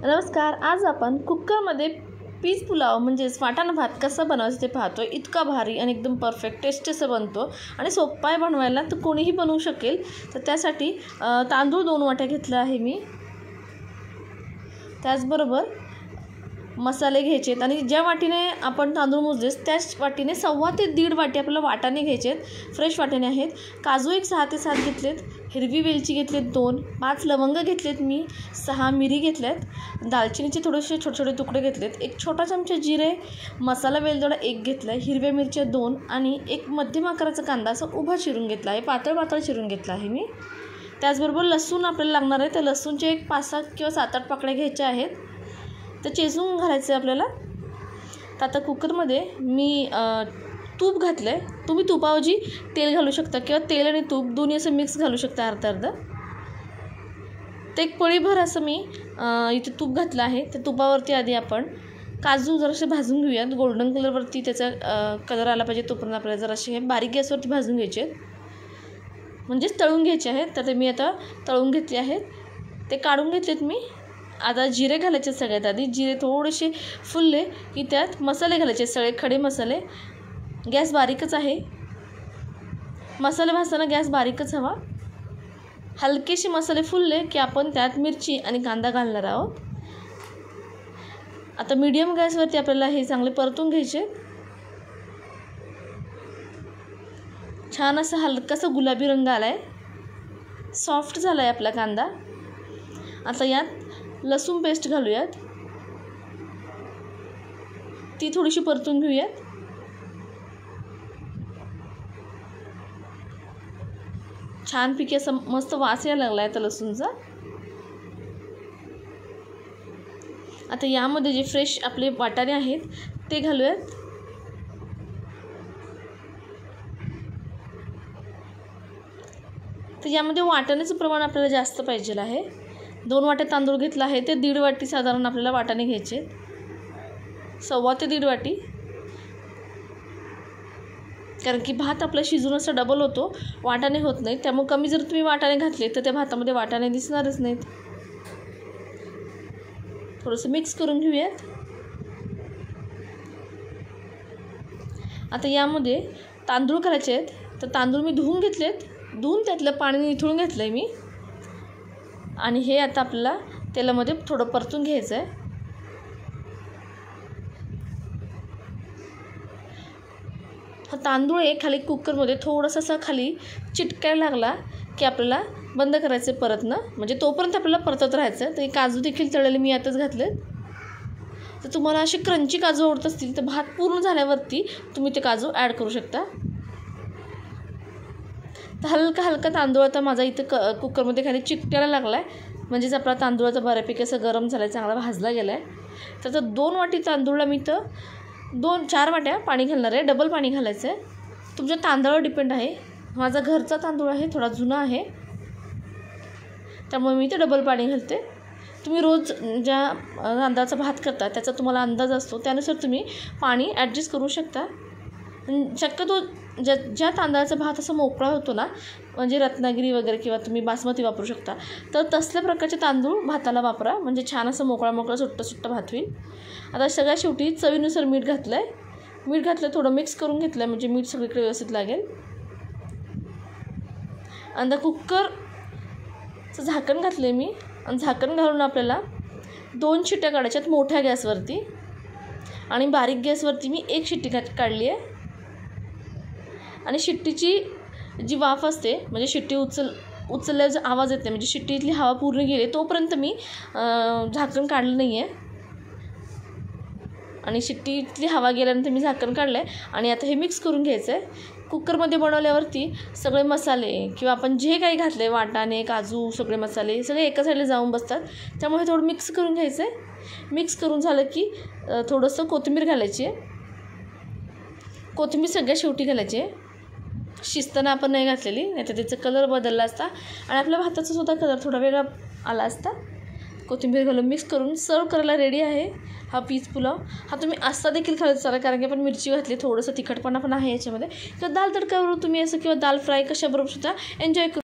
नमस्कार. आज आपण कुकरमध्ये पीस पुलाव म्हणजेच वाटाणा भात कसा बनवायचा ते पाहतोय. इतका भारी आणि एकदम परफेक्ट टेस्टी असं बनतो आणि सोपा आहे बनवायला, तर कोणीही बनवू शकेल. तर त्यासाठी तांदूळ 2 वाट्या घेतला आहे मी. त्याचबरोबर मसाले घ्यायचे आहेत आणि ज्या वाटीने आपण तांदूळ मोजलेस त्याच वाटीने 1.25 ते 1.5 वाटी आपल्याला वाटाणे घ्यायचे आहेत. फ्रेश वाटाणे आहेत. काजू एक 6 ते 7 घेतलेत. हिरवी वेलची घेतलेत 2. 5 लवंग घेतलेत मी. 6 मिरी घेतल्यात. दालचिनीचे थोडेसे छोटे छोटे तुकडे घेतलेत. एक छोटा चमचा जिरे. मसाला वेलदोडा 1 घेतला आहे. हिरव्या मिरच्या 2 आणि एक मध्यम आकाराचा कांदा असा उभा चिरून घेतला आहे. पातळ पातळ चिरून घेतला आहे मी. त्याचबरोबर लसूण आपल्याला लागणार आहे. तर लसूणचे एक 5-6 किंवा 7-8 पाकळ्या घ्यायच्या आहेत. तर चेचून घालायचं आहे आपल्याला. तर आता कुकरमध्ये मी तूप घातलं आहे. तुम्ही तुपाऐवजी तेल घालू शकता किंवा तेल आणि तूप दोन्ही असं मिक्स घालू शकता अर्धा. तर एक पळीभर असं मी इथे तूप घातलं आहे. त्या तुपावरती आधी आपण काजू जरासे भाजून घेऊयात. गोल्डन कलरवरती त्याचा कलर आला पाहिजे तोपर्यंत आपल्याला जरासे हे बारीक गॅसवरती भाजून घ्यायचे आहेत, म्हणजेच तळून घ्यायचे आहेत. तर ते मी आता तळून घेतले आहेत. ते काढून घेतलेत मी. आता जिरे घालायचे सगळ्यात आधी. जिरे थोडेसे फुलले की त्यात मसाले घालायचे, सगळे खडे मसाले. गॅस बारीकच आहे. मसाले भाजताना गॅस बारीकच हवा. हलकेसे मसाले फुलले की आपण त्यात मिरची आणि कांदा घालणार आहोत. आता मीडियम गॅसवरती आपल्याला हे चांगले परतून घ्यायचे. छान असा हलकासा गुलाबी रंग आला आहे. सॉफ्ट झाला आहे आपला कांदा. आता यात लसूण पेस्ट घालूयात. ती थोडीशी परतून घेऊयात. छानपैकी असा मस्त वास यायला लागला आहे आता लसूणचा. आता यामध्ये जे फ्रेश आपले वाटाणे आहेत ते घालूयात. तर यामध्ये वाटाण्याचं प्रमाण आपल्याला जास्त पाहिजे आहे. 2 वाट्या तांदूळ घेतला आहे. ते 1.5 वाटी साधारण आपल्याला वाटाणे घ्यायचे. 1.25 ते 1.5 वाटी. कारण की भात आपला शिजून असा डबल होतो, वाटाणे होत नाहीत. त्यामुळे कमी जर तुम्ही वाटाणे घातले तर त्या भातामध्ये वाटाणे दिसणारच नाहीत. थोडंसं मिक्स करून घेऊयात. आता यामध्ये तांदूळ घालायचे आहेत. तर तांदूळ मी धुवून घेतलेत. धुवून त्यातलं पाणी निथळून घेतलं आहे मी. आणि हे आता आपल्याला तेलामध्ये थोडं परतून घ्यायचं आहे. हा तांदूळ खाली कुकरमध्ये थोडासा असा खाली चिटकायला लागला की आपल्याला बंद करायचं आहे परतणं, म्हणजे तोपर्यंत आपल्याला परतत राहायचं. तर हे काजू देखील तळलेले मी यातच घातले. तर तुम्हाला असे क्रंची काजू आवडत असतील तर भात पूर्ण झाल्यावरती तुम्ही ते काजू ॲड करू शकता. तर हलका तांदूळ आता माझा इथं कुकरमध्ये खाली चिकटायला लागला आहे, म्हणजेच आपला तांदूळाचा बऱ्यापैकी असं गरम झाला आहे, चांगला भाजला गेला आहे. तर 2 वाटी तांदूळला मी तर 4 वाट्या पाणी घालणार आहे. डबल पाणी घालायचं आहे. तुमच्या तांदळावर डिपेंड आहे. माझा घरचा तांदूळ आहे, थोडा जुना आहे, त्यामुळे मी ते डबल पाणी घालते. तुम्ही रोज ज्या तांदळाचा भात करता त्याचा तुम्हाला अंदाज असतो, त्यानुसार तुम्ही पाणी ॲडजस्ट करू शकता. शक्यतो ज्या तांदळाचा भात असा मोकळा होतो ना, म्हणजे रत्नागिरी वगैरे किंवा तुम्ही बासमती वापरू शकता, तर तसल्या प्रकारचे तांदूळ भाताला वापरा, म्हणजे छान असं मोकळा सुट्टा भात होईल. आता सगळ्यात शेवटी चवीनुसार मीठ घातलं आहे. मीठ घातलं, थोडं मिक्स करून घेतलं आहे, म्हणजे मीठ सगळीकडे व्यवस्थित लागेल. आणि कुकरचं झाकण घातलं आहे मी. आणि झाकण घालून आपल्याला 2 शिट्ट्या काढायच्यात मोठ्या गॅसवरती. आणि बारीक गॅसवरती मी 1 शिट्टी काढली आहे. आणि शिट्टीची जी वाफ असते, म्हणजे शिट्टी उचलल्यावर जो आवाज येते, म्हणजे शिट्टीतली हवा पूर्ण गेली तोपर्यंत मी झाकण काढलं नाही आहे. आणि शिट्टीतली हवा गेल्यानंतर मी झाकण काढलं आहे. आणि आता हे मिक्स करून घ्यायचं आहे. कुकरमध्ये बनवल्यावरती सगळे मसाले किंवा आपण जे काही घातले, वाटाणे, काजू, सगळे मसाले सगळे एका साईडला जाऊन बसतात. त्यामुळे थोडं मिक्स करून घ्यायचं आहे. मिक्स करून झालं की थोडंसं कोथिंबीर घालायची आहे. कोथिंबीर सगळ्यात शेवटी घालायची आहे. शिजताना आपण नाही घातलेली, नाही तर त्याचा कलर बदलला असता आणि आपल्या भाताचा सुद्धा कलर थोडा वेगळा आला असता. कोथिंबीर घालून मिक्स करून सर्व करायला रेडी आहे हा पीस पुलाव. हा तुम्ही असा देखील खायला चालेल, कारण की आपण मिरची घातली, थोडंसं तिखटपणा पण आहे याच्यामध्ये. किंवा दाल तडकावरून तुम्ही असं किंवा दाल फ्राय कशाबरोबर सुद्धा एन्जॉय करू